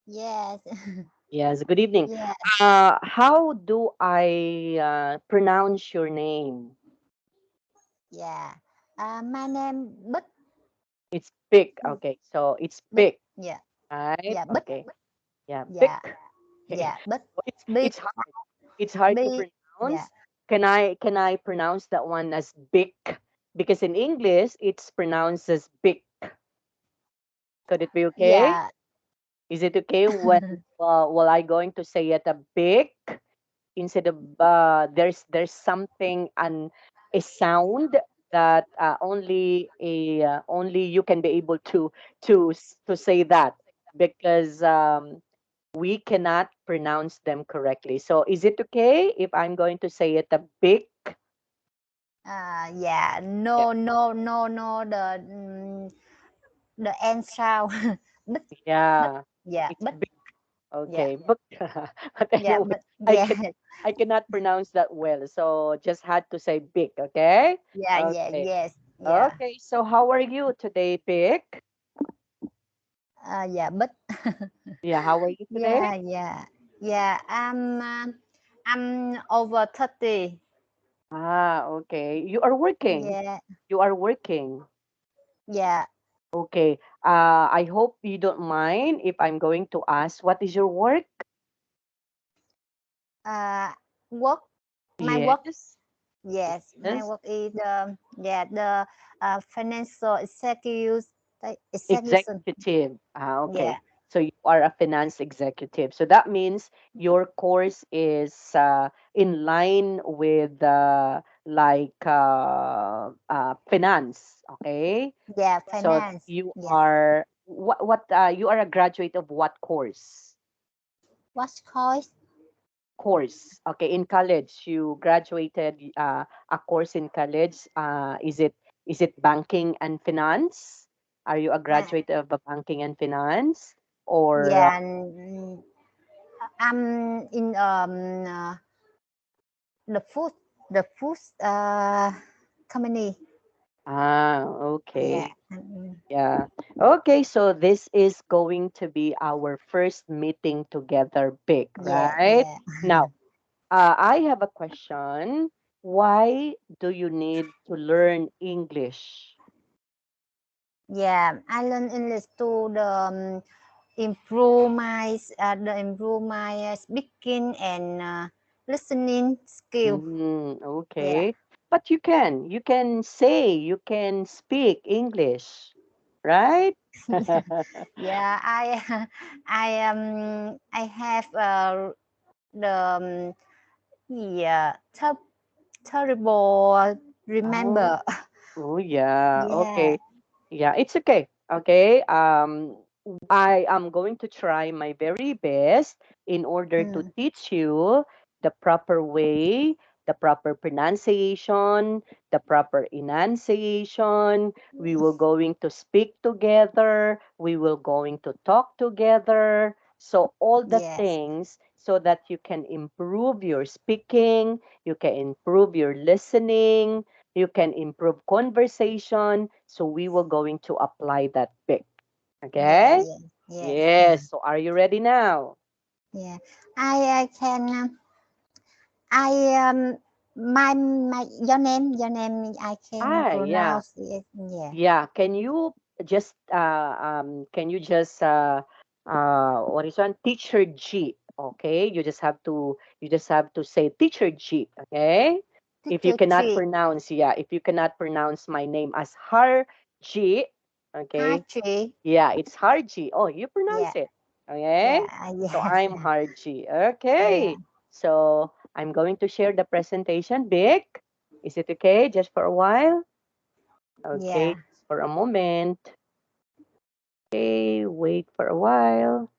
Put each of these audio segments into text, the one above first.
Yes. Yes, good evening. Yeah. How do I pronounce your name? Yeah. My name Bích. It's Pick. Okay, so it's Bích. Pick, Yeah. right? Yeah. Bích. Okay, yeah, Yeah. Pick. Yeah. Bích. Big. It's hard. It's hard to Big. Yeah. pronounce. Can I pronounce that one as Bic? Because in English it's pronounced as Bic. Could it be okay? Yeah. Is it okay when will I going to say it a Bic instead of there's something and a sound that only you can be able to say that because we cannot pronounce them correctly. So is it okay if I'm going to say it a big? Yeah. Yeah, No. No. No. No. The end sound. Bích. Bích. yeah, Yeah. it's Bích. big. Yeah. Okay, but but Yeah. anyway, Bích. I Yeah. can I cannot pronounce that well, so just had to say big. Okay, Yeah. Yeah. okay, Yes. Yeah. okay. So how are you today, Big? Yeah. Bích. Yeah, how are you today? Yeah. Yeah. Yeah. I'm over 30. Okay. You are working. Yeah. You are working. Yeah. Okay. I hope you don't mind if I'm going to ask what is your work? uh work my work. Yes. Yes, my Yes. work is the financial execution. Executive. Okay. Yeah. So you are a finance executive. So that means your course is in line with finance. Okay. Yeah, So finance. you Yeah. are what you are a graduate of what course? What's called? Course. Okay, in college you graduated a course in college. Is it banking and finance? Are you a uh, graduate of a banking and finance or yeah, I'm in the food the food company. Yeah. okay. Yeah. Okay, so this is going to be our first meeting together, big, Yeah. right? Yeah. Now, I have a question. Why do you need to learn English? Yeah, I learn English to the improve my speaking and listening skill. Yeah. Okay. But you can say, you can speak English, right? Yeah, I have the yeah terrible Oh, remember. oh yeah. Yeah. Okay. Yeah, it's okay. Okay. I am going to try my very best in order to Mm, teach you the proper way, the proper pronunciation, the proper enunciation. We will going to speak together. We will going to talk together. So all the yes. things so that you can improve your speaking, you can improve your listening, you can improve conversation. So we will going to apply that bit. Yeah. Okay? Yeah. Yes. Yes. So are you ready now? Yeah. I can I my your name I can Yeah. pronounce it. Yeah. Yeah. Can you just what is one? Teacher G. Okay? You just have to say Teacher G. Okay? If you Teacher cannot G. pronounce, yeah, if you cannot pronounce my name as Hargie, okay? Archie. Yeah, it's Harji. Oh, you Yeah. pronounce it. Okay. Yeah. So Yes. I'm Harji. Yeah. Okay. So I'm going to share the presentation. Big. Is it okay? Just for a while? Okay. Yeah. Just for a moment. Okay. Wait for a while.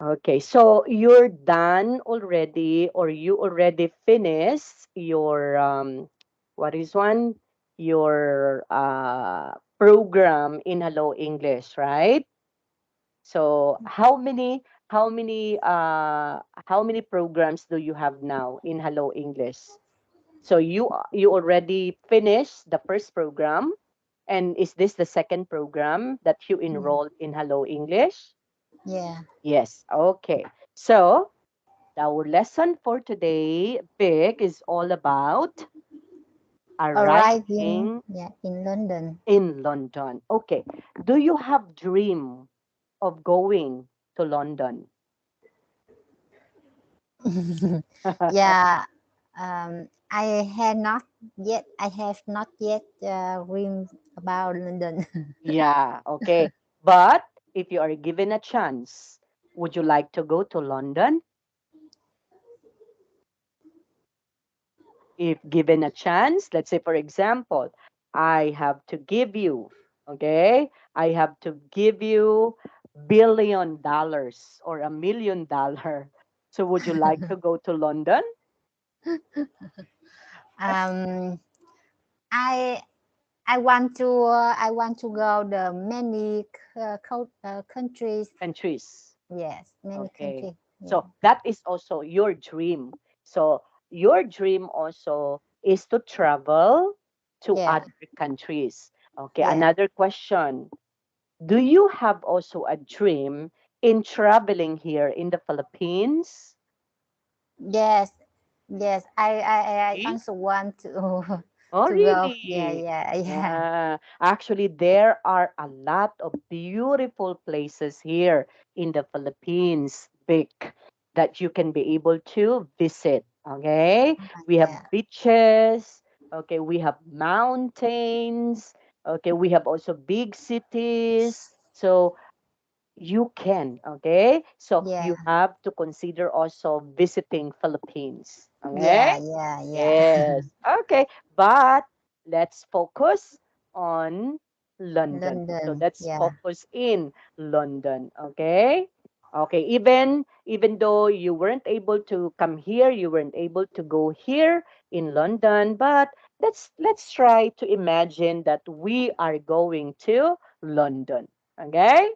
Okay. So you're done already, or you already finished your what is one? Your program in Hello English, right? So how many programs do you have now in Hello English? So you already finished the first program. And is this the second program that you Yeah. enrolled in Hello English? Yeah. Yes. Okay. So our lesson for today, Big, is all about Arriving, arriving yeah, in London. in London. Okay. Do you have dream of going to London? Yeah. I had not yet. I have not yet dreamed about London. Yeah, okay. But if you are given a chance, would you like to go to London? If given a chance, let's say, for example, I have to give you, okay, I have to give you $1 billion or $1 million. So would you like to go to London? um, I I want to go the many countries. Countries. Yes, many Okay. countries. Yeah. So that is also your dream. So your dream also is to travel to Yeah. other countries. Okay, Yeah. another question. Do you have also a dream in traveling here in the Philippines? Yes. Yes. I Eh? also want to Oh, to go. Yeah. really? Yeah. Yeah. Yeah. Actually, there are a lot of beautiful places here in the Philippines, big, that you can be able to visit. Okay. We have Yeah. beaches. Okay. We have mountains. Okay. We have also big cities. So you can, okay? So Yeah. you have to consider also visiting Philippines. Okay? Yeah. Yeah. Yeah. Yes. Okay. But let's focus on London. So London. let's Yeah. focus in London. Okay? Okay. Even though you weren't able to come here, you weren't able to go here in London, but let's try to imagine that we are going to London. Okay?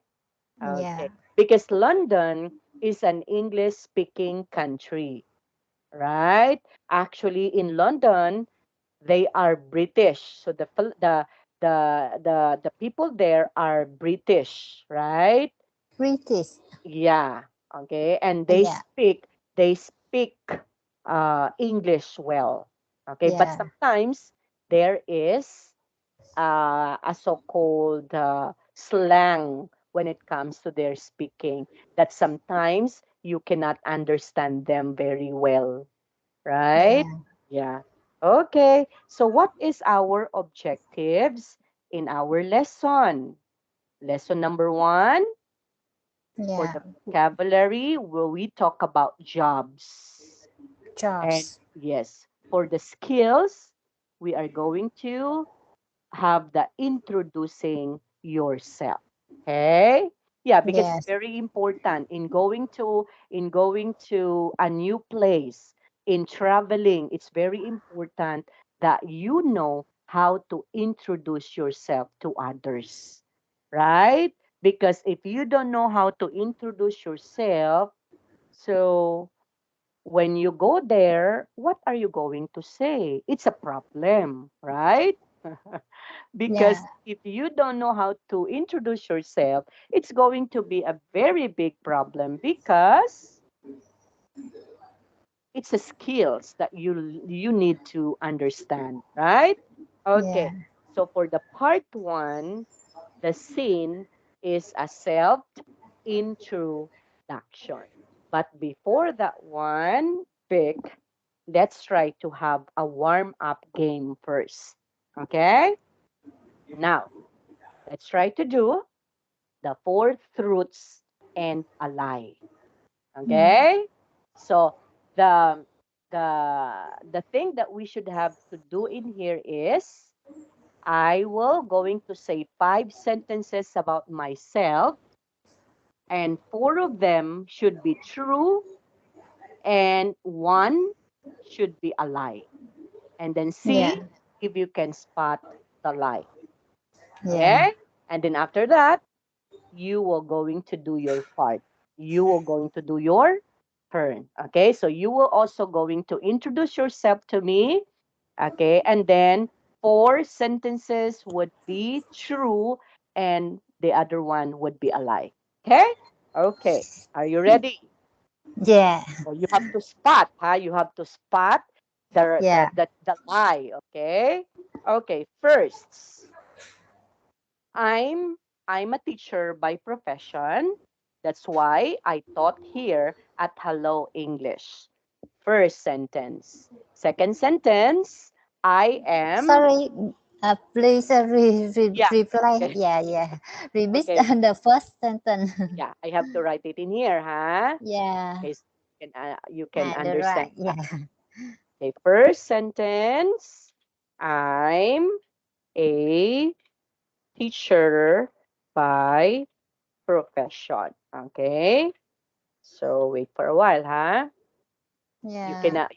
Yeah. Okay. Because London is an English speaking country, right? Actually, in London, they are British. So the people there are British, right? British. Yeah. Okay. And Yeah. they speak English well. Okay. But Yeah. sometimes there is a so-called slang when it comes to their speaking that sometimes you cannot understand them very well, right? Yeah. Yeah. Okay. So what is our objectives in our lesson? Lesson number one, for Yeah. the vocabulary, where we talk about jobs. And Jobs. yes, for the skills, we are going to have the introducing yourself. Okay? Yeah, because it's Yes. very important in going to a new place, in traveling, it's very important that you know how to introduce yourself to others. Right? Because if you don't know how to introduce yourself, so when you go there, what are you going to say? It's a problem, right? Yeah. Because if you don't know how to introduce yourself, it's going to be a very big problem because it's a skills that you need to understand, right? Yeah. Okay. So for the part 1, the scene is a self introduction. But before that one, Vic, let's try to have a warm up game first. Okay? Now, let's try to do the 4 truths and a lie. Mm. Okay? So the the thing that we should have to do in here is I will going to say 5 sentences about myself, and 4 of them should be true and one should be a lie. And then Yeah. see if you can spot the lie. Yeah. Okay? And then after that, you will going to do your part. You will going to do your turn. Okay? So you will also going to introduce yourself to me. Okay? And then 4 sentences would be true and the other one would be a lie. Okay? Okay. Are you ready? Yeah. So you have to spot, huh? You have to spot Yeah. the lie, okay? Okay, first, I'm I'm a teacher by profession. That's why I taught here at Hello English. First sentence. Second sentence, I am Sorry. Please yeah. reply. Okay. Yeah, yeah. Repeat Okay. the first sentence. Yeah, I have to write it in here, huh? Yeah. Okay, so you can The understand right. Yeah. that. Okay, first sentence, I'm a teacher by profession. Okay? So wait for a while, huh? Yeah. You cannot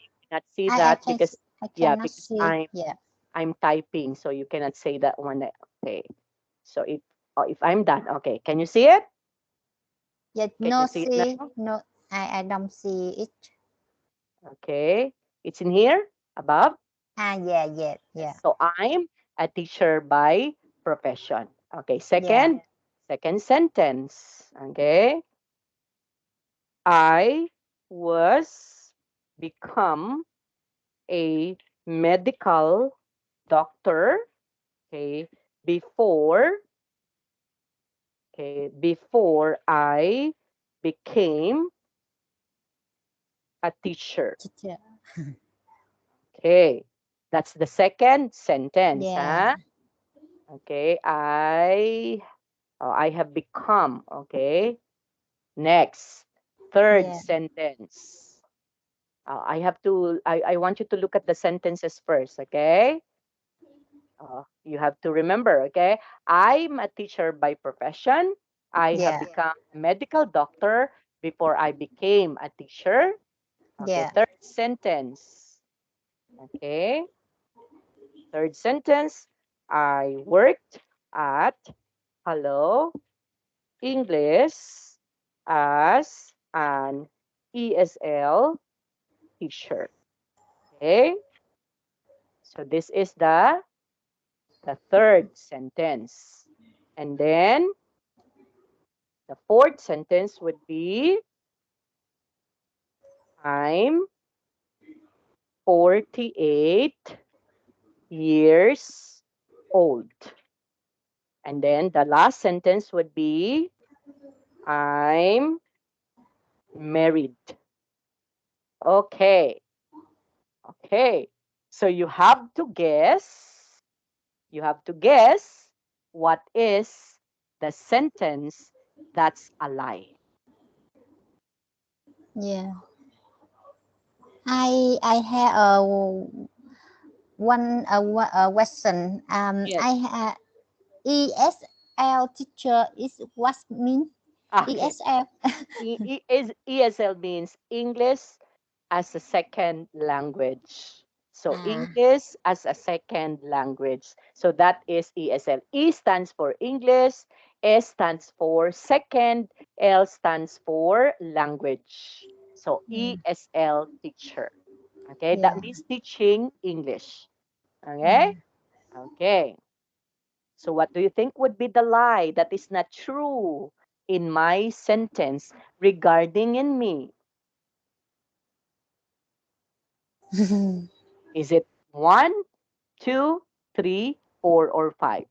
see I that can because I yeah, cannot because see. Yeah. I'm typing, so you cannot say that one. Okay. So if I'm done, okay. Can you see it? Yeah. Can you No see it see. now? No. I don't see it. Okay. It's in here above. Yeah. Yeah. Yes. Yeah. So I'm a teacher by profession. Okay. Yeah. Second sentence. Okay. I was become a medical doctor, okay, before, before I became a teacher. Teacher. Okay. That's the second sentence, Yeah. huh? Okay. I have become, okay? Next, third Yeah. sentence. I want you to look at the sentences first, okay? You have to remember, okay? I'm a teacher by profession. I have Yeah. become a medical doctor before I became a teacher. Okay, Yeah. third sentence. Okay, third sentence. I worked at Hello English as an ESL teacher. Okay, so this is the third sentence. And then the fourth sentence would be I'm 48 years old. And then the last sentence would be I'm married. Okay. Okay. So you have to guess what is the sentence that's a lie. Yeah. I have a question. Yes. I ESL teacher is what mean Okay. ESL. ESL means English as a second language. So Ah, English as a second language. So that is ESL. E stands for English, S stands for second, L stands for language. So mm, ESL teacher. Okay, that yeah. means teaching English. Okay? Mm. Okay. So what do you think would be the lie that is not true in my sentence regarding in me? Is it one, two, three, four, or five?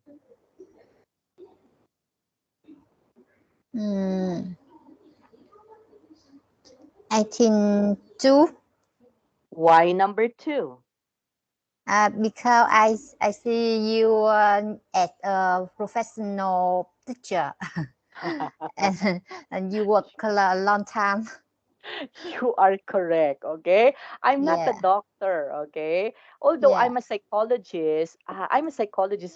mm, I think two. Why number two? Because I see you as a professional teacher and you work a long time. You are correct, okay? I'm not a Yeah. doctor, okay? Although Yeah. I'm a psychologist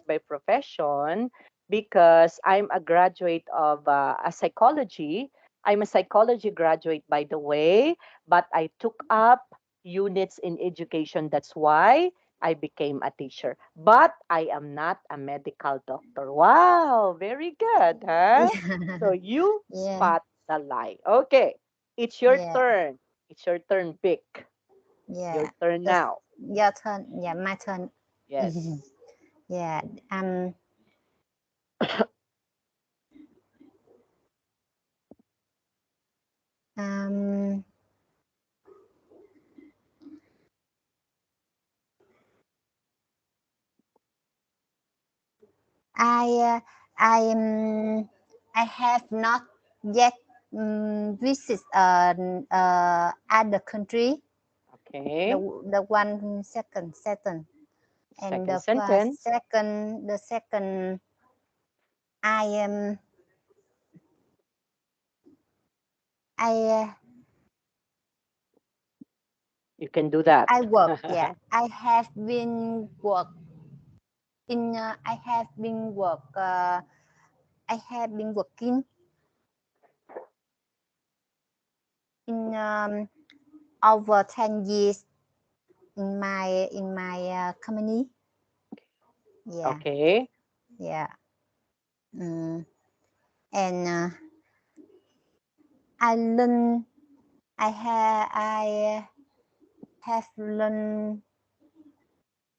by profession because I'm a graduate of a psychology. I'm a psychology graduate, by the way, but I took up units in education. That's why I became a teacher. But I am not a medical doctor. Wow, very good, huh? So you Yeah. spot the lie. Okay. It's your Yeah. turn. It's your turn, Vic. Yeah. Your turn It's now. your turn. Yeah, my turn. Yes. yeah. Um, um, I, I have not yet visit other country. The Okay. the one second, and Second the first sentence. second the second I am I You can do that. I work. Yeah, I have been work. I have been working in over 10 years in my company. Yeah, Okay. yeah. Mm, and I learn. I have learned.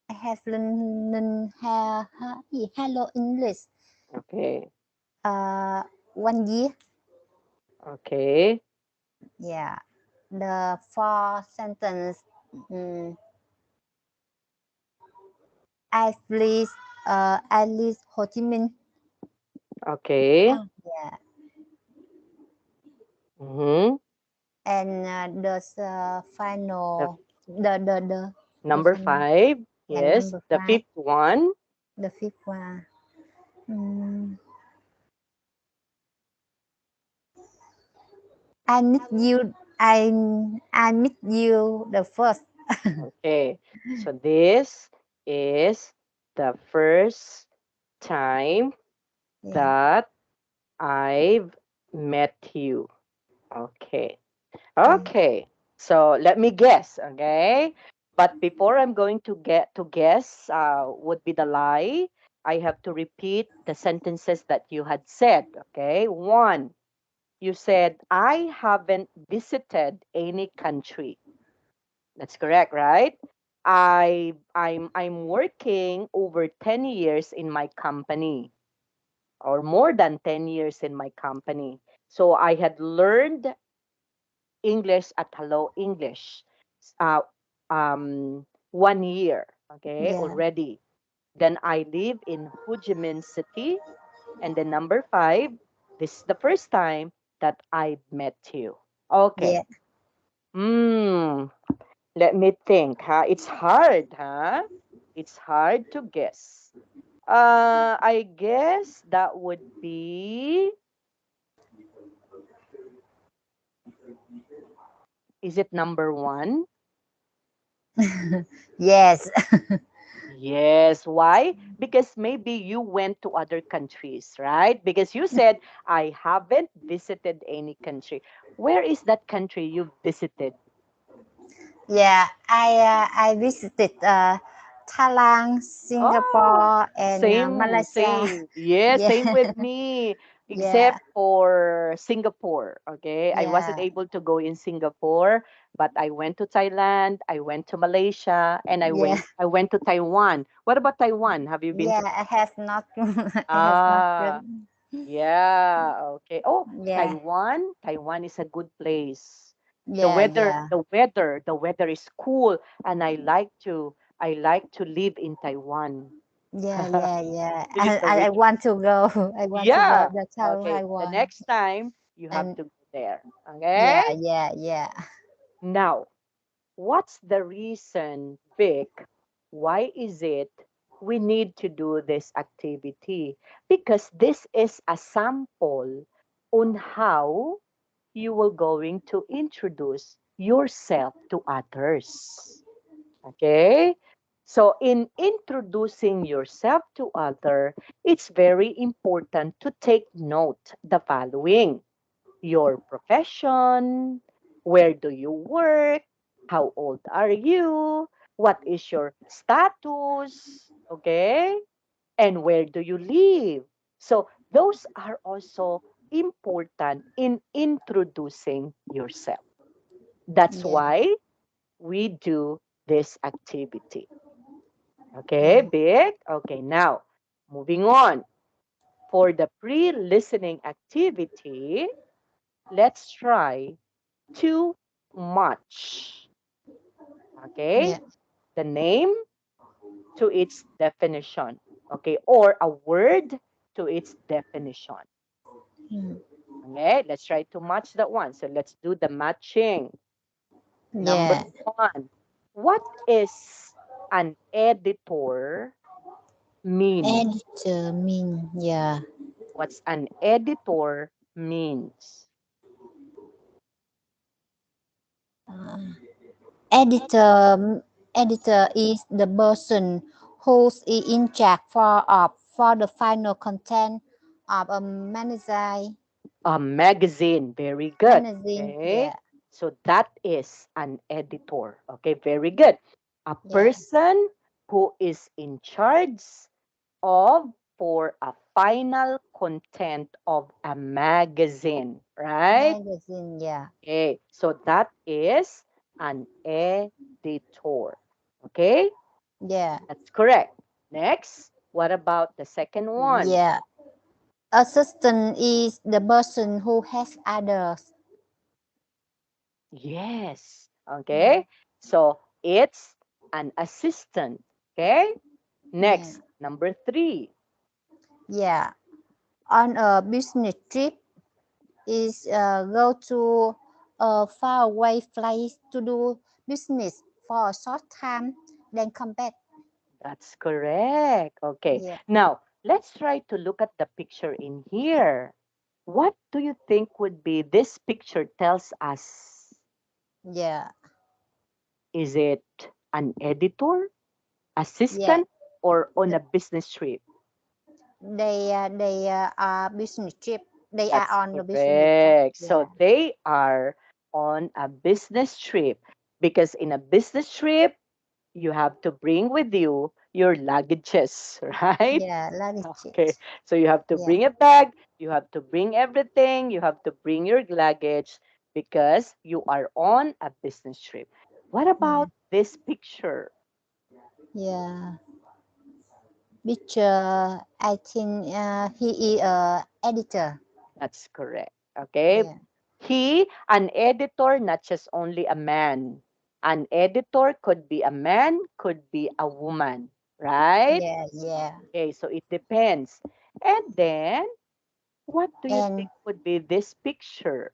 I have learned hello English. Okay. Uh, 1 year. Okay. Yeah, the four sentence. Mm, I please Ho Chi Minh. Okay. Yeah, Mm-hmm. and the The final the number final, five. yeah, Yes. number The five, fifth one. the fifth one. Mm, I meet you. I meet you the first. Okay. So this is the first time Yeah, that I've met you. Okay. yeah, Okay. So let me guess, okay? But before I'm going to get to guess would be the lie, I have to repeat the sentences that you had said, okay? One, you said I haven't visited any country. That's correct, right? I'm working over 10 years in my company or more than 10 years in my company. So I had learned English at Hello English. Uh, 1 year, okay, yeah, already. Then I live in Ho Chi Minh City. And then number five, this is the first time that I met you. Okay. yeah. Hmm. Let me think, huh? It's hard, huh? It's hard to guess. I guess that would be, is it number one? Yes, Yes. Why? Because maybe you went to other countries, right? Because you said, I haven't visited any country. Where is that country you visited? yeah. I visited Thailand, Oh, Singapore, and Malaysia. same. Yeah, Yeah, same with me, yeah, except for Singapore. Okay. I wasn't yeah, able to go in Singapore, but I went to Thailand, I went to Malaysia, and yeah, I went to Taiwan. What about Taiwan? Have you been yeah. to I have not. I have not. Ah, yeah, okay. Oh, Yeah, Taiwan. Taiwan is a good place. yeah, yeah, The weather is cool, and I like to live in Taiwan yeah, yeah, yeah. because the I weather. want to go. I want to go. Yeah. That's how I Okay. The want. next time you have And to go there. yeah, Okay. yeah, yeah, Now, what's the reason, Vic? Why is it we need to do this activity? Because this is a sample on how you will going to introduce yourself to others. Okay? So in introducing yourself to other, it's very important to take note the following: your profession, where do you work, how old are you, what is your status, okay? And where do you live? So those are also important in introducing yourself. That's yeah, why we do this activity. Okay, Yeah. big. Okay, now moving on. For the pre-listening activity, let's try too much. Okay, Yeah. the name to its definition. Okay, or a word to its definition. Mm. Okay, let's try to match that one. So let's do the matching. Number Yeah. one, what is an editor mean? Editor mean, yeah. What's an editor means? Uh, editor editor is the person who's in charge for the final content of a magazine. A magazine. Very good. Magazine, Okay. yeah. So that is an editor. Okay, very good. A Yeah. person who is in charge of for a final content of a magazine, right? Magazine, yeah. Okay, so that is an editor. Okay, Yeah. that's correct. Next, what about the second one? Yeah. Assistant is the person who has others. Yes. Yeah. Okay, so it's an assistant. Okay, Yeah. next, number three. Yeah. On a business trip is go to a faraway place to do business for a short time, then come back. That's correct. Okay, Yeah. now let's try to look at the picture in here. What do you think would be this picture tells us? Yeah. Is it an editor, Yeah. assistant, or on The- a business trip? they are business trip. They are That's on the business trip. correct. Yeah. So they are on a business trip because in a business trip, you have to bring with you your luggages, right? Yeah. Okay. Luggage. So you have to Yeah. bring a bag, you have to bring everything, you have to bring your luggage because you are on a business trip. What Yeah. about this picture? Yeah. Picture. I think he is a editor. That's correct. Okay. Yeah. An editor, not just only a man. An editor could be a man, could be a woman, right? Yeah. Yeah. Okay, so it depends. And then, what do you And think would be this picture?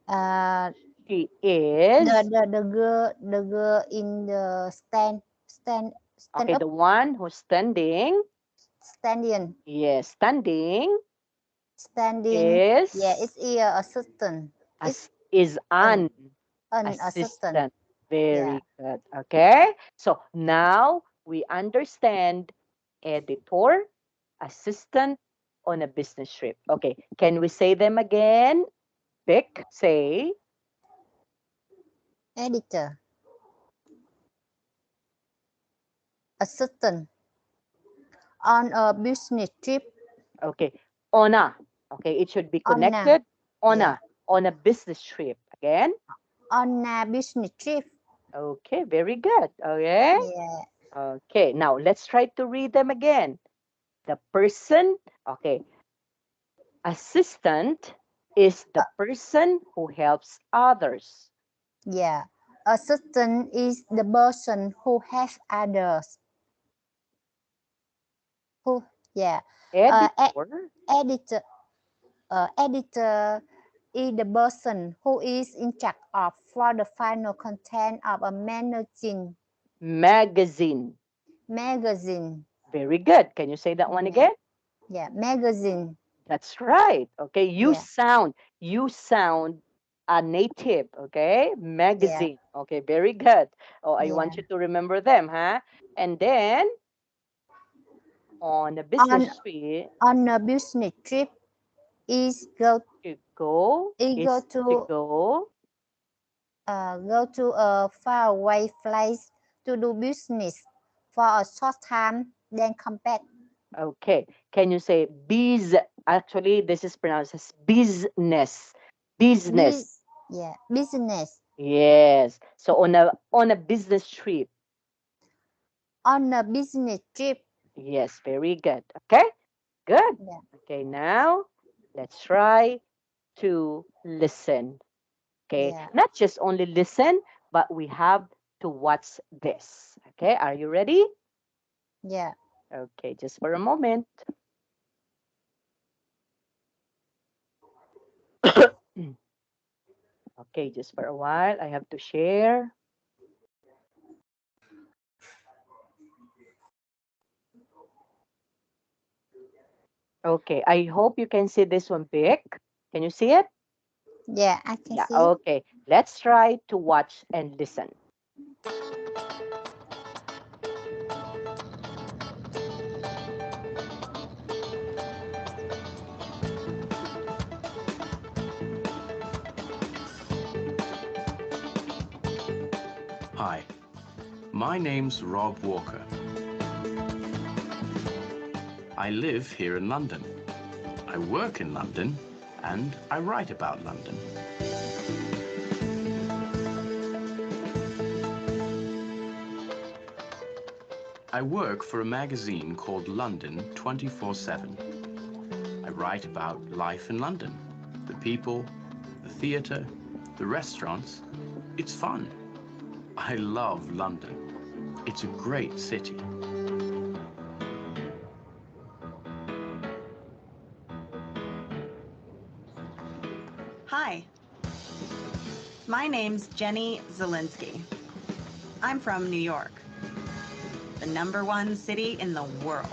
uh, She is, the girl in the stand okay, up the one who's standing, standing yes, standing standing. Yeah, is it's here assistant. It's is an an an assistant. assistant. Yeah. Very good. Okay. So now we understand editor, assistant on a business trip. Okay. Can we say them again? Vic, say. Editor, assistant on a business trip. Okay. On a. Okay. It should be On a connected. On yeah a. On a business trip. Again. on a business trip. Okay. Very good. Okay. Yeah. Okay. Now let's try to read them again. The person. Okay. Assistant is the Uh, person who helps others. yeah. Assistant is the person who has others. Who yeah. Uh, e- Editor, editor editor is the person who is in charge of for the final content of a managing magazine. magazine. Very good. Can you say that one Yeah, again? yeah, magazine. That's right. Okay, Yeah, you sound a native, okay? yeah. Magazine. Okay, very good. Oh, I want Yeah. you to remember them, huh? And then on a On business trip, on a business trip is to go go is to to go. go to a faraway place to do business for a short time, then come back. Okay. Can you say biz? Actually, this is pronounced as business. Business. Yeah, business. Yes. So on a business trip. on a business trip. Yes, very good. Okay, good. Yeah, Okay, now let's try to listen. Okay, yeah, not just only listen, but we have to watch this. Okay, are you ready? yeah, Okay, just for a moment. Okay, just for a while. I have to share. Okay, I hope you can see this one big. Can you see it? yeah. I can Yeah, see. okay. Let's try to watch and listen. Hi, my name's Rob Walker. I live here in London. I work in London, and I write about London. I work for a magazine called London 24/7. I write about life in London, the people, the theatre, the restaurants. It's fun. I love London. It's a great city. Hi, my name's Jenny Zielinski. I'm from New York, the #1 city in the world.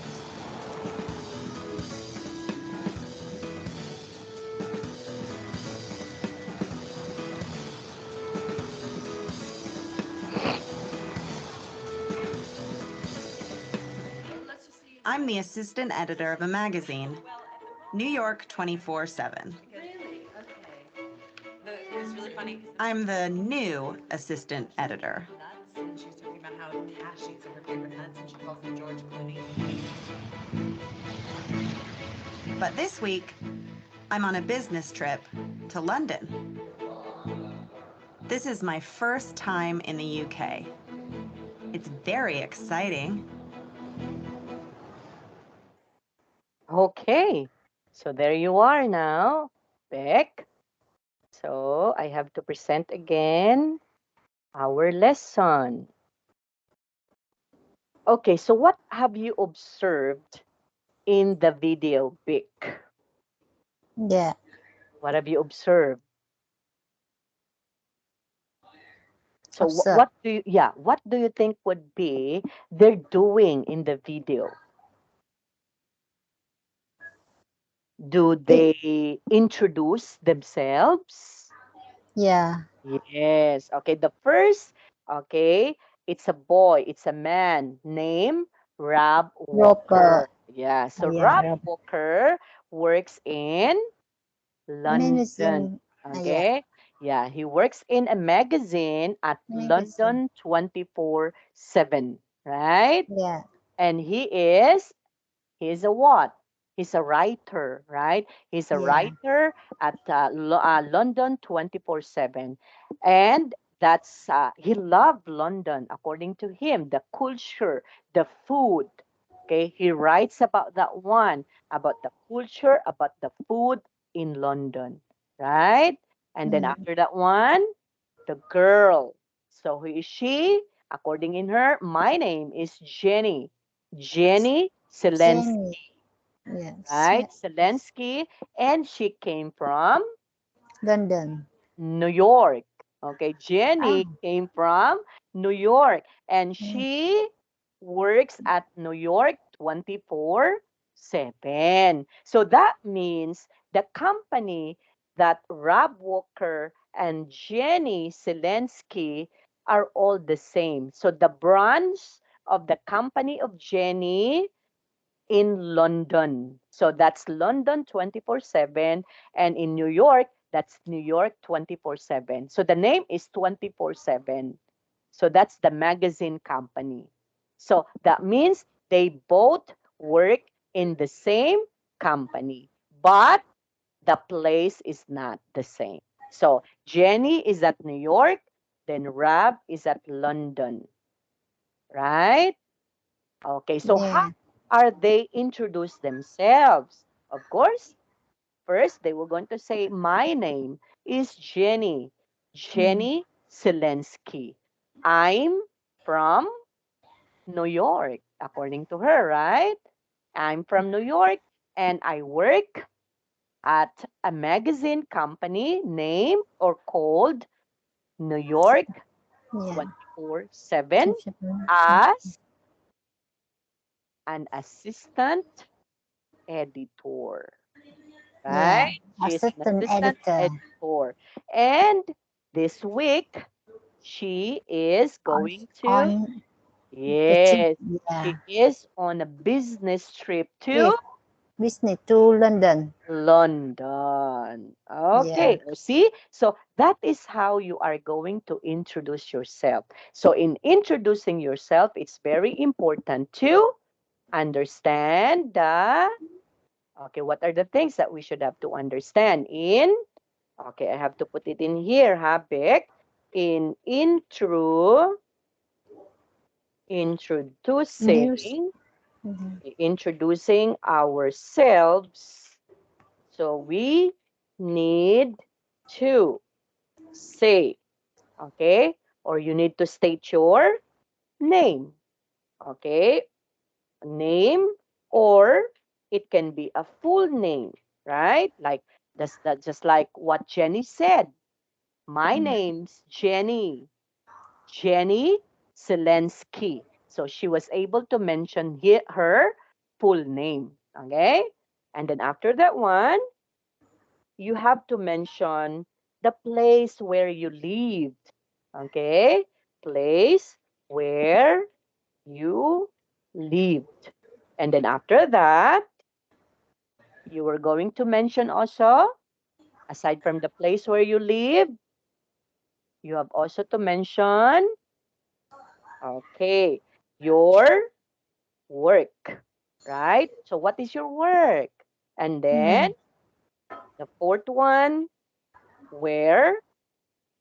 I'm the assistant editor of a magazine, New York 24/7. It's really funny. I'm the new assistant editor. Nuts, and she's talking about how Cash eats her favorite nuts, and she calls them George Clooney. But this week, I'm on a business trip to London. This is my first time in the UK. It's very exciting. Okay, so there you are now, Beck. So I have to present again our lesson. Okay, so what have you observed in the video, Beck? Yeah, What have you observed? So observe. what do you, yeah, what do you think would be they're doing in the video? Do It, they introduce themselves? yeah, Yes. Okay. The first, okay, it's a boy, it's a man named Rob Robert. Walker. Yeah. So Yeah, Rob Robert. Walker works in London. Magazine. Yeah, Okay. Yeah. He works in a magazine at magazine. London 24/7. Right? Yeah, And he's a what? He's a writer, right? He's a yeah, writer at London 24/7. And he loved London, according to him, the culture, the food. Okay, he writes about that one, about the culture, about the food in London, right? And then mm. after that one, the girl. So who is she? According in her, my name is Jenny. Jenny Zelensky, Jenny. Yes, right? Zelensky, and she came from London. New York. Okay, Ah, Jenny came from New York, and mm, she works at New York 24/7. So that means the company that Rob Walker and Jenny Zelensky are all the same. So the branch of the company of Jenny in London. So that's London 24/7. And in New York, that's New York 24/7. So the name is 24/7. So that's the magazine company. So that means they both work in the same company, but the place is not the same. So Jenny is at New York, then Rab is at London, right? Okay, so how Yeah. are they introduce themselves? Of course, first they were going to say, my name is Jenny, Mm. Jenny Zelensky. I'm from New York, according to her, right? I'm from New York and I work at a magazine company named or called New York Yeah. 24/7 Subscription. as an assistant editor, Yeah. right? She's an Assistant assistant editor. editor. And this week, she is On going to, on the trip. yes, Yeah. she is on a business trip to Trip. Business to London. London. Yeah. Okay, see? So that is how you are going to introduce yourself. So in introducing yourself, it's very important to understand the, okay, what are the things that we should have to understand in, okay, I have to put it in here, Habik, in News. introducing, Mhm. introducing ourselves. So we need to say, okay, or you need to state your name, okay, name, or it can be a full name, right? Like that just like what Jenny said. My Mm. name's Jenny. Jenny Zelensky. So she was able to mention her full name. Okay? And then after that one, you have to mention the place where you lived. Okay? Place where you lived. And then after that, you were going to mention also, aside from the place where you live, you have also to mention, okay, your work, right? So what is your work? And then Mm. the fourth one, where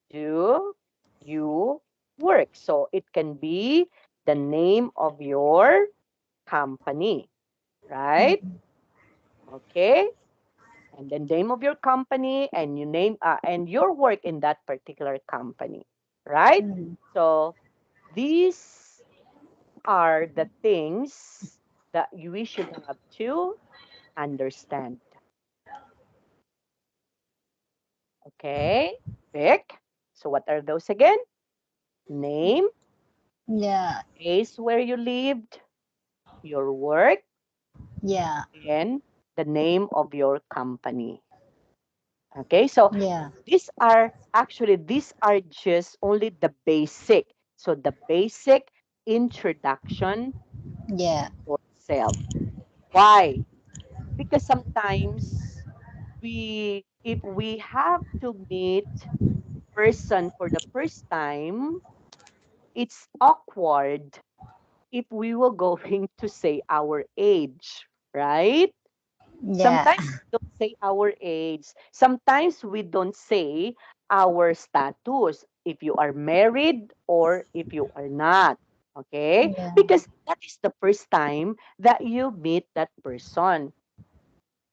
do you work? So it can be the name of your company, right? Mm. Okay. And then name of your company and you name and your work in that particular company, right? Mm. So these are the things that we should have to understand. Okay, Vic. So what are those again? Name, Yeah. place where you lived, your work, Yeah. and the name of your company. Okay, so Yeah. these are just only the basic. So the basic introduction Yeah. yourself. Why? Because sometimes if we have to meet person for the first time, it's awkward if we were going to say our age, right? Yeah. Sometimes we don't say our age. Sometimes we don't say our status, if you are married or if you are not. Okay? Yeah. Because that is the first time that you meet that person.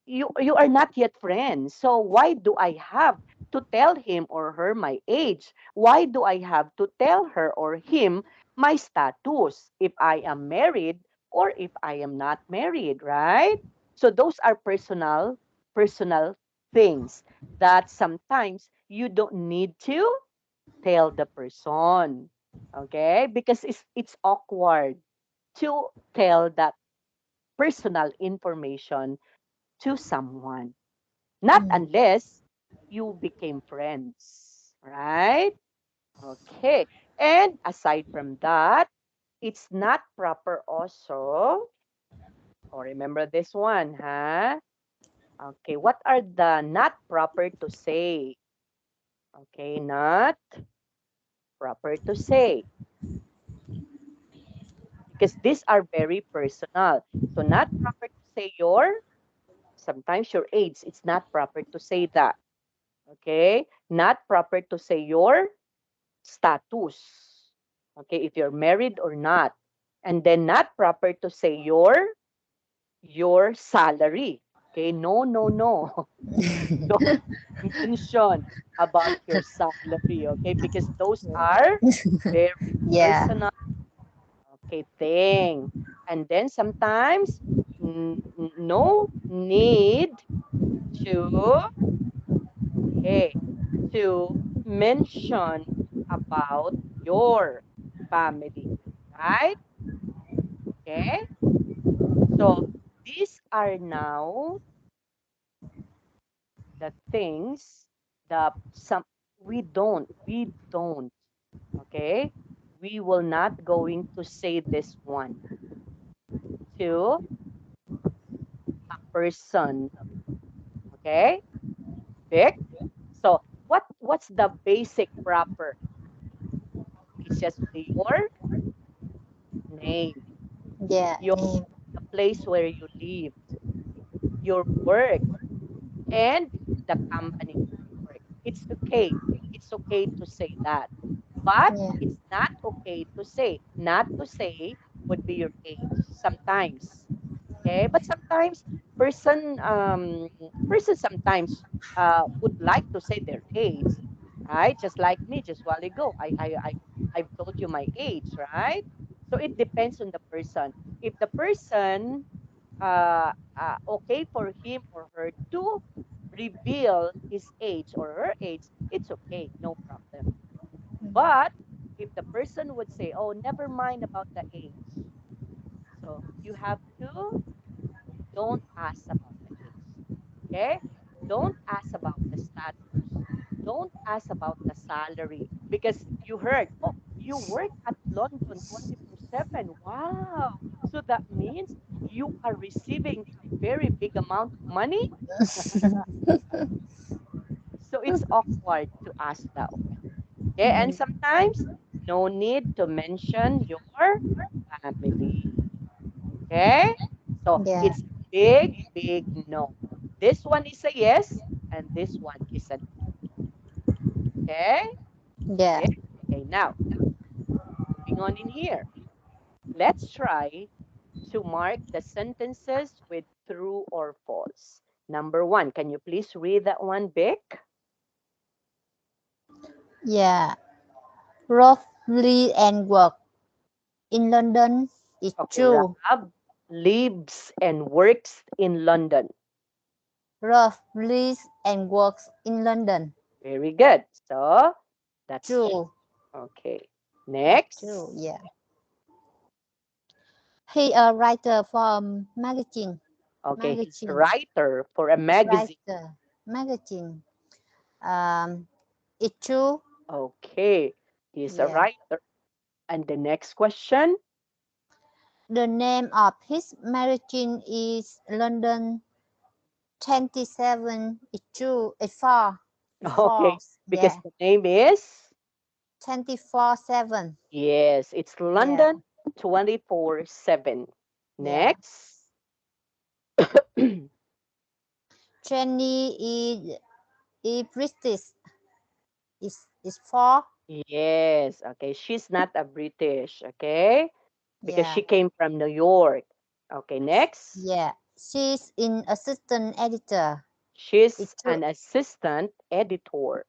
You are not yet friends. So why do I have to tell him or her my age? Why do I have to tell her or him my status if I am married or if I am not married, right? So those are personal things that sometimes you don't need to tell the person. Okay? Because it's awkward to tell that personal information to someone. Not Mm. unless you became friends, right? Okay. And aside from that, it's not proper also. Oh, remember this one, huh? Okay, what are the not proper to say? Okay, not proper to say because these are very personal. So not proper to say sometimes your age. It's not proper to say that. Okay? Not proper to say your status. Okay, if you're married or not. And then not proper to say your salary. Okay, no, no, no. Don't mention about your salary, okay? Because those are very Yeah. personal, okay, thing. And then sometimes no need to, okay, to mention about your family, right? Okay. So these are now the things that some we don't, okay? We will not going to say this one to a person, okay? Vic? So what's the basic proper? It's just your name, Yeah. your Name. the place where you live, your work, and the company work. It's okay. It's okay to say that. But Yeah. it's not okay to say. Not to say would be your age sometimes. Okay? But sometimes person sometimes would like to say their age, right? Just like me just while ago. I've told you my age, right? So it depends on the person. If the person okay for him or her to reveal his age or her age, it's okay, no problem. But if the person would say, oh, never mind about the age, so you have to don't ask about the age. Okay? Don't ask about the status. Don't ask about the salary because you heard, oh, you work at London 24/7. Wow. So that means you are receiving a very big amount of money. So it's awkward to ask that one. Okay? And sometimes no need to mention your family. Okay? So Yeah. it's big, big no. This one is a yes, and this one is a no. Okay? Yeah. Big. Okay, now moving on in here. Let's try to mark the sentences with true or false. Number one, can you please read that one, Vic? Yeah. Roughly and work in London is Okay, true. Rahab lives and works in London. Rough lives and works in London. Very good. So that's true. True. Okay. That's true. Next. Yeah. He a writer for magazine. Okay, he's a Magazine. writer for a magazine. Writer. Magazine. It's true. Okay, he's a Yeah. writer. And the next question. The name of his magazine is London 27. It's true. It's four. It's Okay, false. because Yeah. the name is, 24/7. yes, it's Yeah. London 24/7. Yeah. Next. Jenny is British. Is four. Yes, okay, she's not a British, okay? Because Yeah. she came from New York. Okay, next. Yeah. She's in assistant editor. It's She's true. an assistant editor.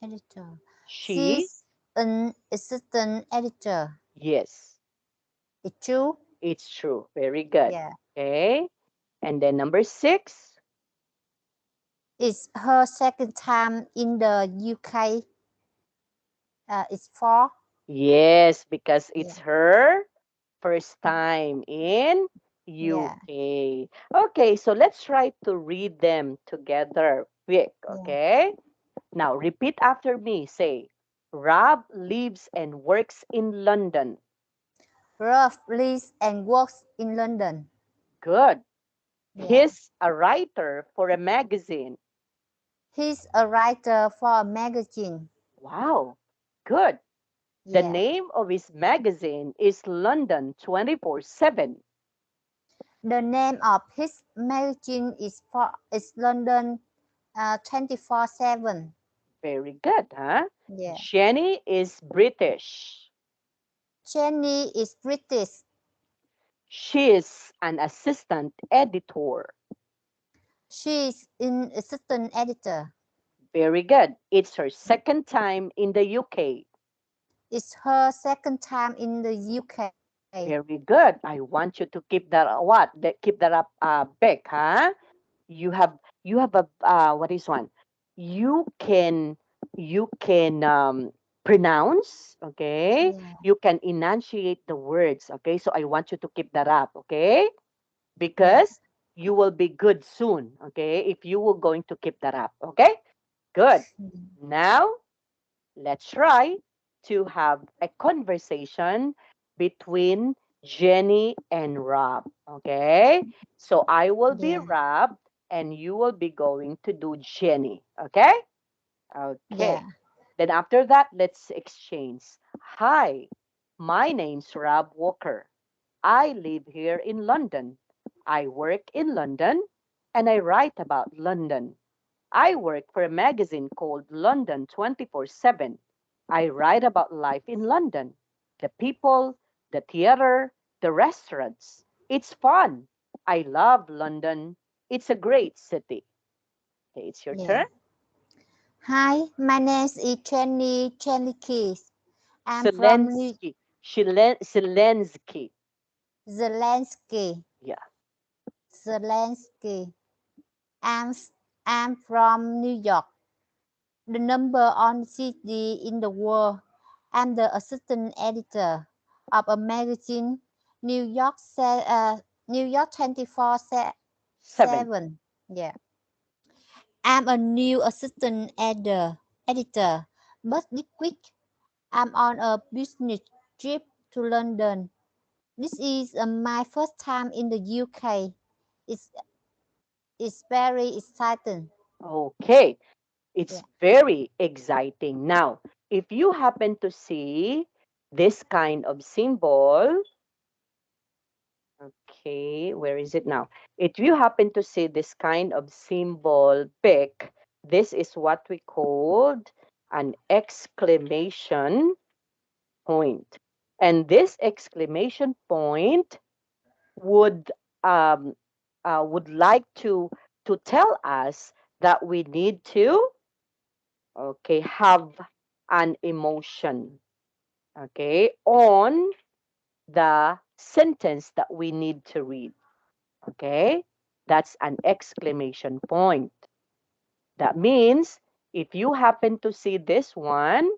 Editor. She, She's an assistant editor. yes, It's true. it's true. Very good. Yeah. Okay. And then number six. It's her second time in the UK. It's four. Yes, because Yeah. it's her first time in Yeah. UK. Okay, so let's try to read them together quick, Yeah. okay? Now repeat after me. Say, Rob lives and works in London. Rolf lives and works in London. Good. Yeah. He's a writer for a magazine. He's a writer for a magazine. Wow. Good. The Yeah. name of his magazine is London 24/7. The name of his magazine is London 24/7. Very good, huh? Yeah. Jenny is British. Jenny is British. She's an assistant editor. She is an assistant editor. Very good. It's her second time in the UK. It's her second time in the UK. Very good. I want you to keep that what? Keep that up back, huh? You have a what is one? You can pronounce, okay? Yeah, You can enunciate the words, okay? So I want you to keep that up, okay? yeah, Because you will be good soon, okay? If you were going to keep that up, okay? Good. mm, Now let's try to have a conversation between Jenny and Rob. Okay? So I will be yeah, Rob and you will be going to do Jenny. Okay? Okay. yeah, Then after that, let's exchange. Hi, my name's Rob Walker. I live here in London. I work in London and I write about London. I work for a magazine called London 24/7. I write about life in London, the people, the theater, the restaurants. It's fun. I love London. It's a great city. Okay, it's your yeah. turn. Hi, my name is Jenny Keys. I'm from New Zelensky. Zelensky. Zelensky. Yeah. Zelensky. I'm I'm from New York, the number one city in the world. I'm the assistant editor of a magazine, New York, New York 7. 24/7. Yeah, I'm a new assistant editor, but this week I'm on a business trip to London. This is my first time in the UK. It's it's very exciting. Okay. It's Yeah, very exciting. Now, if you happen to see this kind of symbol, okay, where is it now? If you happen to see this kind of symbol, Bic, this is what we called an exclamation point. And this exclamation point would um, would like to tell us that we need to okay have an emotion okay on the sentence that we need to read. Okay? That's an exclamation point. That means if you happen to see this one,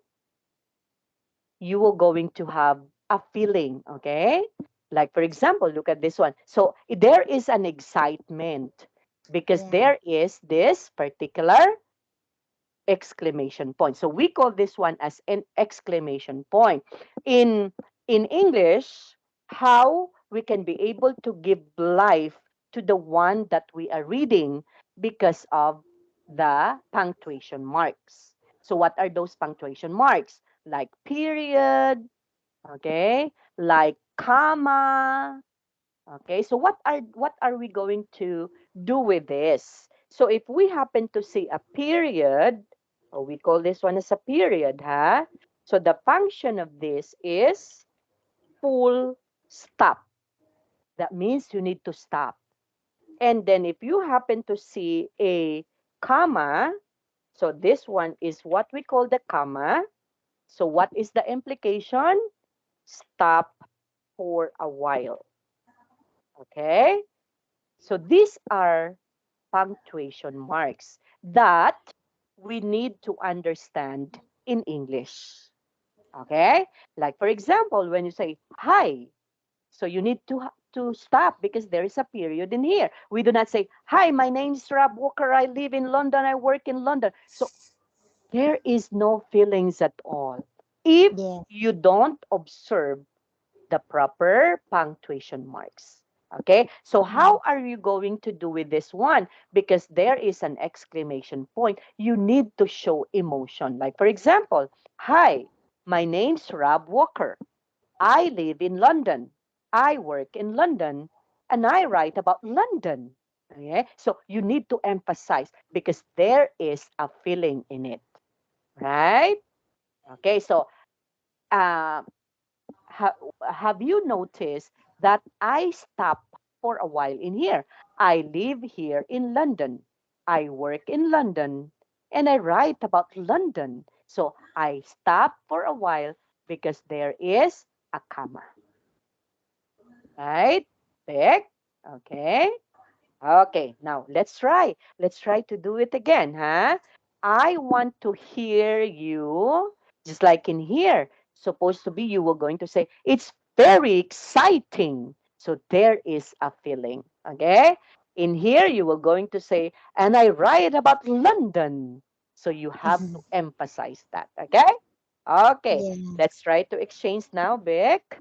you are going to have a feeling. Okay? Like, for example, look at this one. So there is an excitement because yeah, there is this particular exclamation point. So we call this one as an exclamation point. In in English, how we can be able to give life to the one that we are reading because of the punctuation marks. So what are those punctuation marks? Like period, okay? Like comma, okay, so what are we going to do with this? So if we happen to see a period, or we call this one as a period, huh? So the function of this is full stop. That means you need to stop. And then if you happen to see a comma, so this one is what we call the comma. So what is the implication? Stop for a while. Okay? So these are punctuation marks that we need to understand in English. Okay? Like for example, when you say hi, so you need to stop because there is a period in here. We do not say, "Hi, my name is Rob Walker. I live in London. I work in London." So there is no feelings at all. If yeah, you don't observe the proper punctuation marks. Okay, so yeah, how are you going to do with this one? Because there is an exclamation point. You need to show emotion. Like, for example, hi, my name's Rob Walker. I live in London. I work in London. And I write about London. Okay, so you need to emphasize because there is a feeling in it, right? Okay, so uh, ha, have you noticed that I stop for a while in here? I live here in London. I work in London and I write about London. So I stop for a while because there is a comma, right? Pick. Okay. Okay, now let's try. Let's try to do it again, huh? I want to hear you, just like in here. Supposed to be you were going to say, it's very exciting. So there is a feeling, okay? In here, you were going to say, and I write about London. So you have to emphasize that, okay? Okay, Yeah. let's try to exchange now, Vic.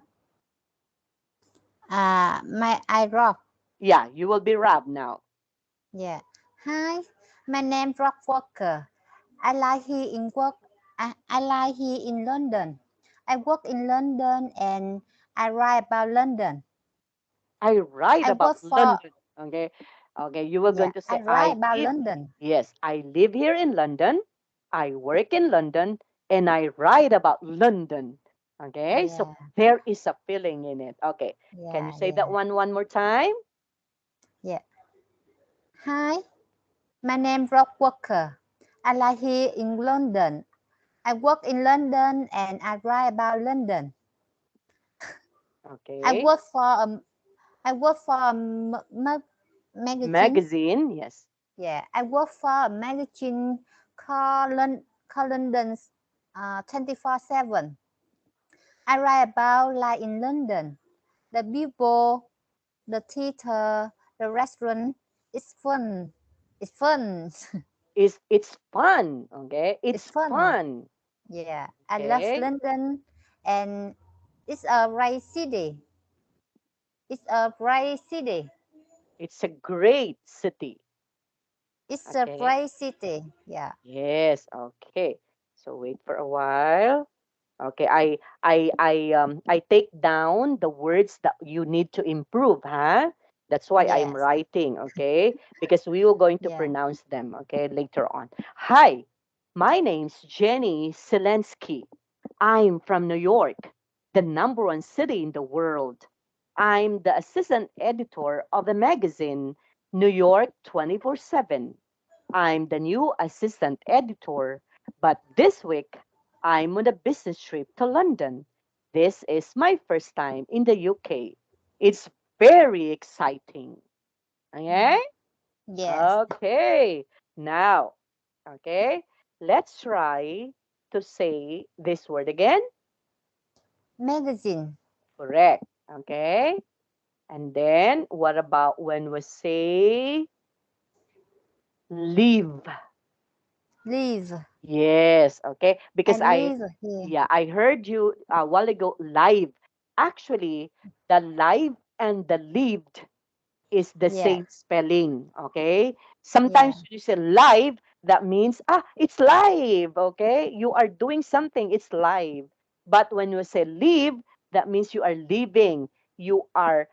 My I rock. Yeah, you will be Rob now. Yeah. Hi, my name Rock Walker. I like here in work. I like here in London. I work in London and I write about London. I write I about work for London. Okay. Okay. You were yeah. going to I say, write I about live. London. Yes, I live here in London. I work in London and I write about London. Okay. So Yeah. there is a feeling in it. Okay. Can you Yeah. say that Yeah. one more time? Yeah. Hi, my name Rock Walker. I like here in London. I work in London and I write about London. I Okay. work for I work for magazine. Magazine. Yes. Yeah, I work for a magazine called London's 24/7. I write about life in London. The people, the theater, the restaurant. It's fun. It's fun. It's fun. Okay. It's It's fun. fun. Yeah, I love Okay. London, and it's a bright city. It's a bright city. It's a great city. It's a Okay. bright city. Yeah. Yes. Okay. So wait for a while. Okay, I take down the words that you need to improve, huh? That's why I'm Yes. writing, okay? Because we will going to Yeah. pronounce them, okay, later on. Hi, my name's Jenny Zelensky. I'm from New York, the number one city in the world. I'm the assistant editor of the magazine New York 24/7. I'm the new assistant editor, but this week I'm on a business trip to London. This is my first time in the UK. It's very exciting. Okay? Yes. Okay. Now, okay, let's try to say this word again. Magazine. Correct. Okay. And then what about when we say live? Live. Yes, okay. I Because live here. yeah, I heard you a while ago live. Actually, the live and the lived is the Yes. same spelling, okay? Sometimes Yeah. when you say live, that means, it's live, okay? You are doing something, it's live. But when you say live, that means you are living. You are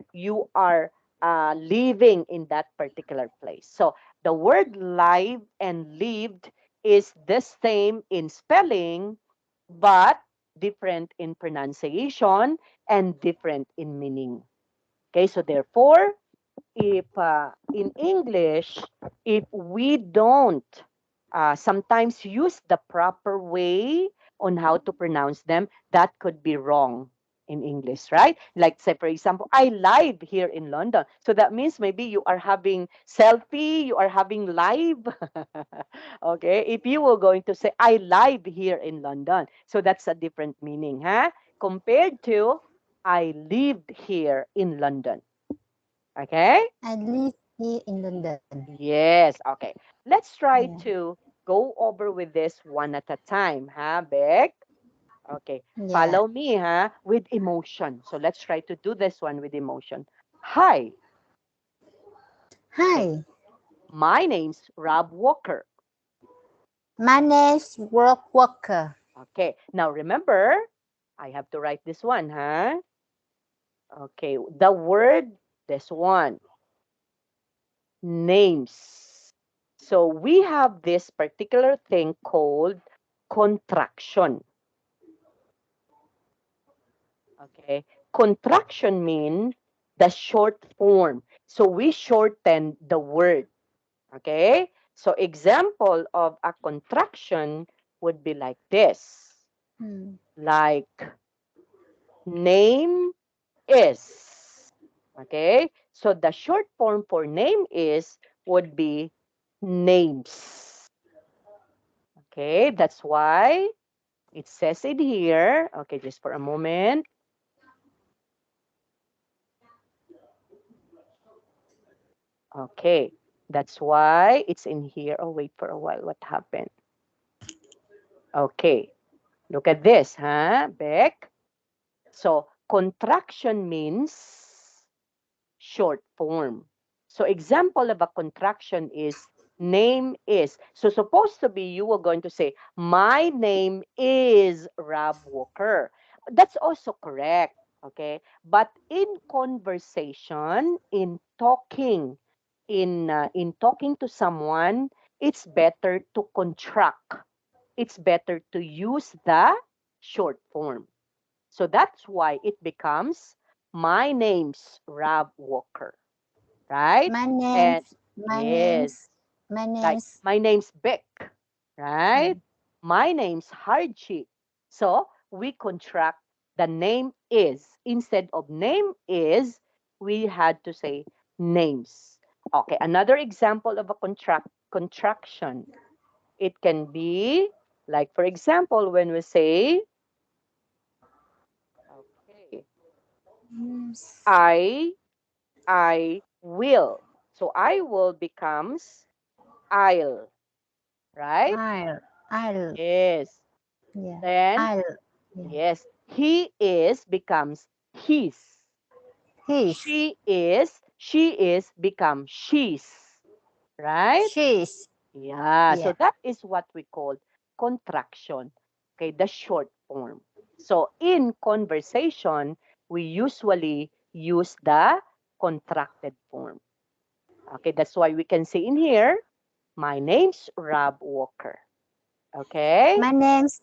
living in that particular place. So the word live and lived is the same in spelling, but different in pronunciation and different in meaning. Okay, so therefore, if in English, if we don't sometimes use the proper way on how to pronounce them, that could be wrong in English, right? Like, say, for example, I live here in London. So that means maybe you are having selfie, you are having live. Okay, if you were going to say, I live here in London. So that's a different meaning, huh? Compared to, I lived here in London. Okay? I live here in London. Yes. Okay. Let's try Yeah. to go over with this one at a time, huh, Beck? Okay. Yeah. Follow me, huh, with emotion. So let's try to do this one with emotion. Hi. Okay. Hi. My name's Rob Walker. My name's Rock Walker. Okay. Now remember, I have to write this one, huh? Okay. The word, this one, names. So we have this particular thing called contraction. Okay. Contraction mean the short form. So we shorten the word. Okay. So example of a contraction would be like this. Hmm. Like name is. Okay. So the short form for name is would be names. Okay. That's why it says it here. Okay. Just for a moment. Okay, that's why it's in here. Oh, wait for a while. What happened? Okay, look at this, huh, Beck? So contraction means short form. So example of a contraction is name is. So supposed to be you were going to say, my name is Rob Walker. That's also correct. Okay. But in conversation, in talking to someone, it's better to contract. It's better to use the short form. So that's why it becomes my name's Rob Walker, right? My And name's my yes, name's my like name's my name's Beck, right? mm, My name's Hargie. So we contract the name is. Instead of name is, we had to say names. Okay, another example of a contraction. It can be like, for example, when we say, okay, name's I I will. So I will becomes I'll, right? I'll Yes. yeah Then, I'll yeah yes, he is becomes his. his She is become she's, right? she's Yeah. So yeah that is what we call contraction. Okay, the short form. So in conversation, we usually use the contracted form. Okay, that's why we can say in here, my name's Rob Walker. Okay? my name's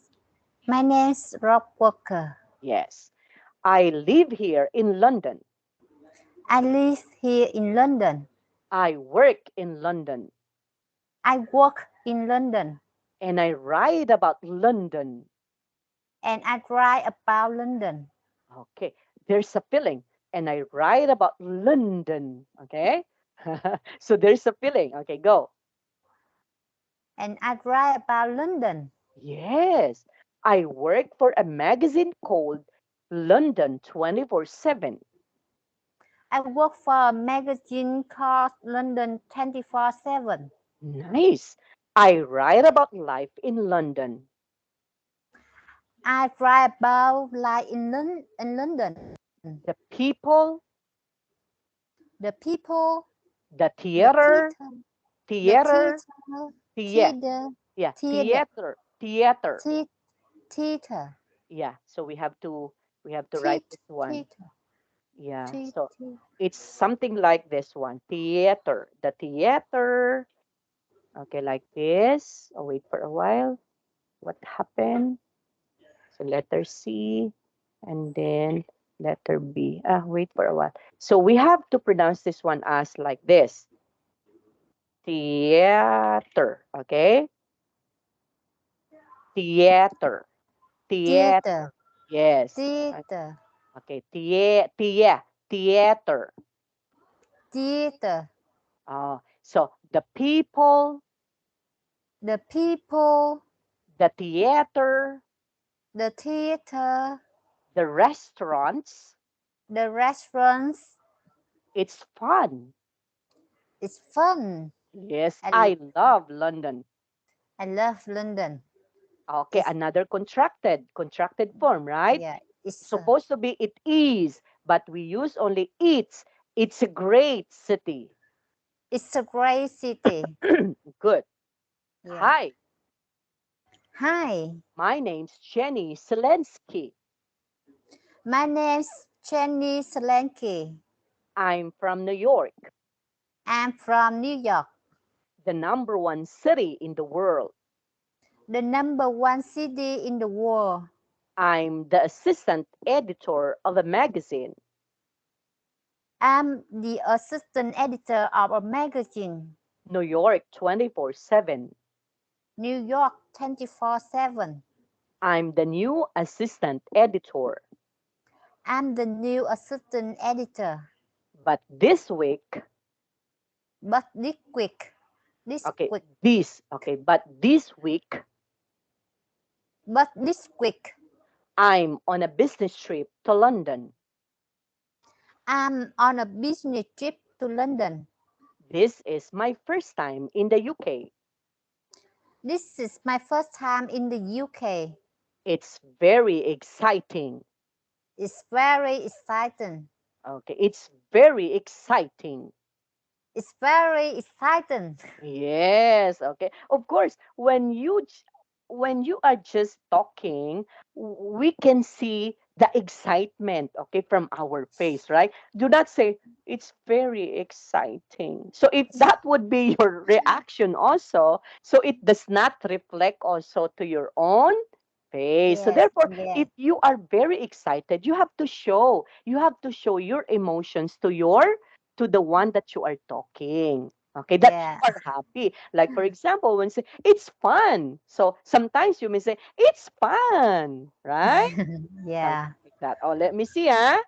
my name's Rob Walker. Yes. I live here in London. I live here in London. I work in London. I work in London And I write about London. and I write about London Okay. There's a feeling. And I write about London. Okay? So there's a feeling. Okay, go. and I write about London. Yes. I work for a magazine called London 24/7. I work for a magazine called London 24/7. Nice. I write about life in London. I write about life in London. The people, The people, the the theater, theater, the theater, theater, yeah, theater, yeah, theater, theater, theater. theater, Yeah, so we have to write theater, this one. theater, Yeah, so theater. it's something like this one. Theater, the theater. Okay, like this. Oh, wait for a while. What happened? So letter C and then letter B. Wait for a while. So we have to pronounce this one as like this. Theater. Okay? Theater. Theater, Theater. Yes. theater, Okay. Theater. theater. So the people, The people, the theater, the theater, the restaurants, the restaurants. it's fun. It's fun. Yes, I, I love London. I love London. Okay, It's another contracted form, right? yeah. Supposed to be it is, but we use only it's. It's a great city. It's a great city. Good. Yeah. Hi, Hi, my name's Jenny Zelensky. my name's Jenny Solanke. I'm from New York, I'm from New York, the number one city in the world. the number one city in the world. I'm the assistant editor of a magazine. I'm the assistant editor of a magazine, New York 24/7. New York 24/7. I'm the new assistant editor. I'm the new assistant editor. But this week, But this okay, quick, but this week, but this quick, I'm on a business trip to London. I'm on a business trip to London. This is my first time in the UK. This is my first time in the UK. It's very exciting. It's very exciting. Okay, it's very exciting. It's very exciting. Yes, okay. Of course, when you are just talking, we can see the excitement, okay, from our face, right? Do not say it's very exciting. So if that would be your reaction also, so it does not reflect also to your own face. So Yes, therefore, yes, if you are very excited, you have to show your emotions to the one that you are talking. Okay, that you yeah, are happy. Like for example, when say it's fun. So sometimes you may say it's fun, right? yeah, Something like that. Oh, let me see, huh?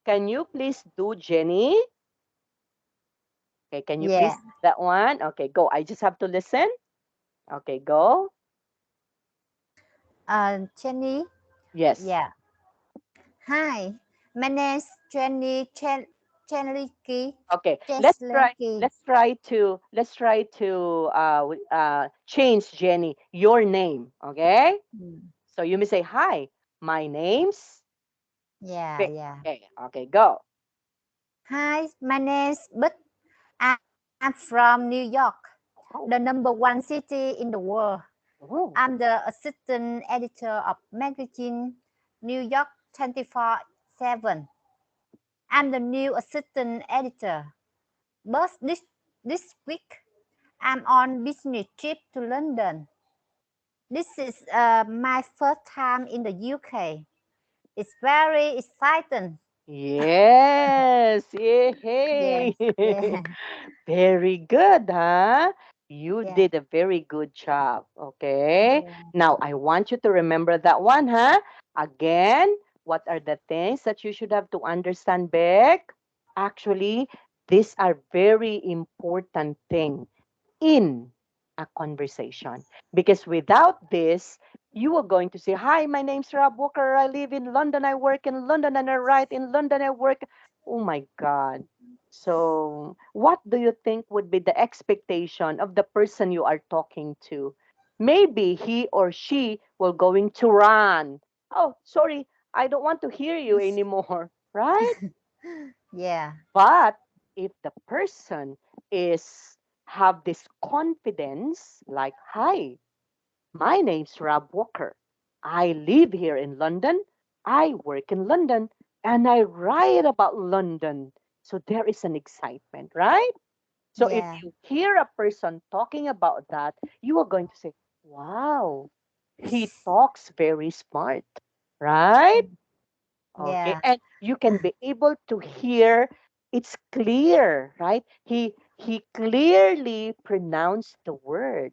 Can you please do Jenny? Okay, can you yeah. please that one? Okay, go. I just have to listen. Okay, go. Jenny, Yes. yeah. Hi, my name is Jenny Chenliki. Okay, Chesleki. let's try to change Jenny your name. Okay, Mm, so you may say hi. My name's yeah, Vic. yeah. Okay, okay, go. Hi, my name is Bich. I'm from New York, the Oh, number 1 city in the world. oh, I'm the assistant editor of magazine New York 24/7. I'm the new assistant editor. But this week, I'm on business trip to London. This is my first time in the UK. It's very exciting. yes, Yes, yay. yeah, Very good, huh? You yeah, did a very good job. Okay. yeah, Now, I want you to remember that one, huh? Again, what are the things that you should have to understand, Beck? Actually, these are very important things in a conversation. Because without this, you are going to say, hi, my name's Rob Walker. I live in London. I work in London and I write in London. I work. Oh my God. So, what do you think would be the expectation of the person you are talking to? Maybe he or she will going to run. Oh, sorry, I don't want to hear you anymore, right? yeah, But if the person is have this confidence, like, hi, my name's Rob Walker. I live here in London. I work in London and I write about London. So there is an excitement, right? So if yeah, you hear a person talking about that, you are going to say, wow, he talks very smart, right? Okay, yeah, and you can be able to hear it's clear, right? He clearly pronounced the word,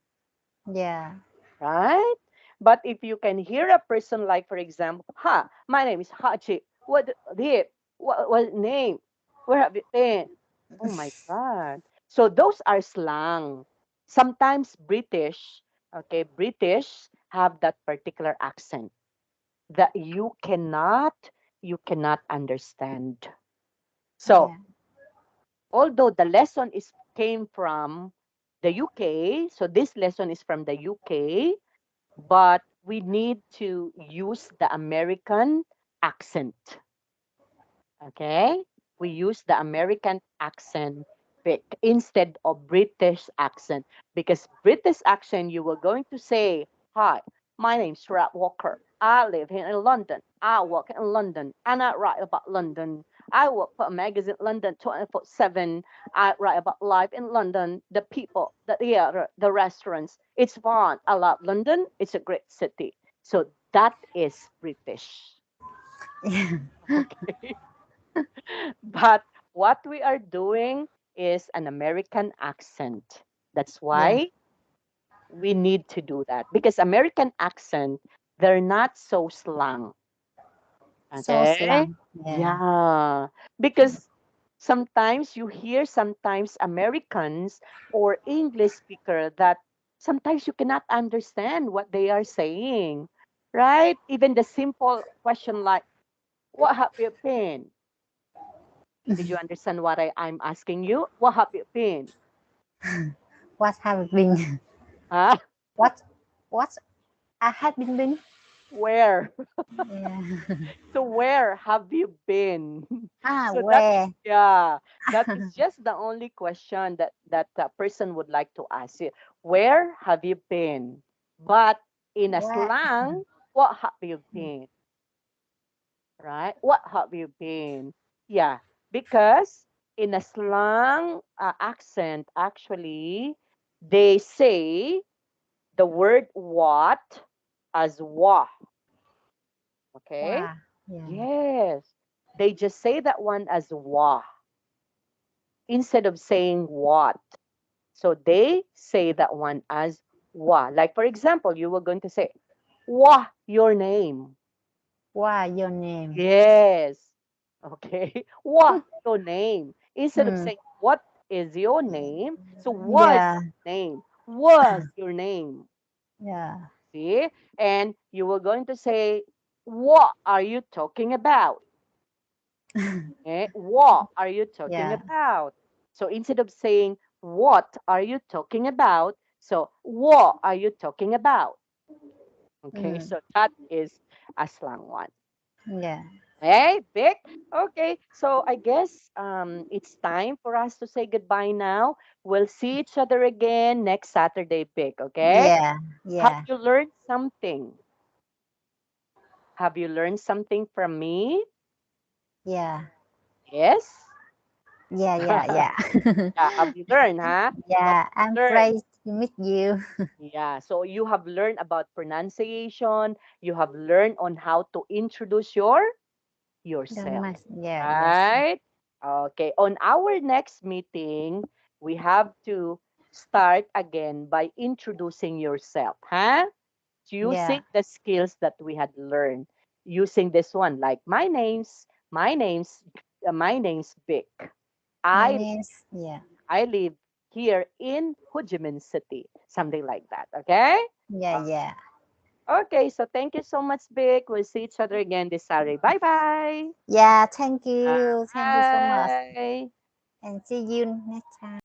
yeah, right? But if you can hear a person like, for example, ha, my name is Hachi. What name? Where have you been? Oh my God. So those are slang. Sometimes British have that particular accent that you cannot understand. So yeah, although the lesson is came from the UK, so this lesson is from the UK, but we need to use the American accent. Okay? We use the American accent instead of British accent because British accent you were going to say, "Hi, my name's Rat Walker. I live here in London. I work in London and I write about London. I work for a magazine London 24/7. I write about life in London, the people, the theater, the restaurants. It's fun. I love London. It's a great city." So that is British. Yeah. Okay. But what we are doing is an American accent. That's Yeah. why we need to do that because American accent, they're not so slang. So Okay? slang. Yeah. Yeah. Because sometimes you hear sometimes Americans or English speaker that sometimes you cannot understand what they are saying. Right? Even the simple question like, what have you been? Did you understand what I'm asking you? What have you been? What have been? Huh? What? What? I have been. Where? Yeah. So where have you been? Ah, So that is, where? yeah, that is just the only question that person would like to ask you. Where have you been? But in a Where? slang, what have you been? Right? What have you been? Yeah, because in a slang accent, actually, they say the word what as wa. Okay? Wow. Yeah. Yes. They just say that one as wa instead of saying what. So they say that one as wa. Like for example, you were going to say, wa, your name. What your name? Yes. Okay. What your name? Instead of Hmm. saying what is your name, so was Yeah. name. Was your name. Yeah. See? And you were going to say, what are you talking about? Okay. What are you talking Yeah. about? So instead of saying what are you talking about, so what are you talking about? Okay, Hmm. so that is a slang one. Yeah. Hey, Vic. Okay, so I guess it's time for us to say goodbye now. We'll see each other again next Saturday, Vic. Okay? Yeah. Have Yeah. you learned something? Have you learned something from me? Yeah. Yes. Yeah. Yeah. Yeah. Yeah, have you learned, huh? What Yeah. have I'm you learned? praised to meet you. Yeah, so you have learned about pronunciation, you have learned on how to introduce yourself, Yeah. Yes. right? Okay, on our next meeting, we have to start again by introducing yourself, huh? Yeah. Using the skills that we had learned. Using this one, like my name's Vic. My I name's yeah. I live here in Ho Chi Minh City, something like that. Okay. Yeah. Yeah. Okay, so thank you so much, Vic. We'll see each other again this Saturday. Bye bye. Yeah. Thank you. Thank you so much. Bye. And see you next time.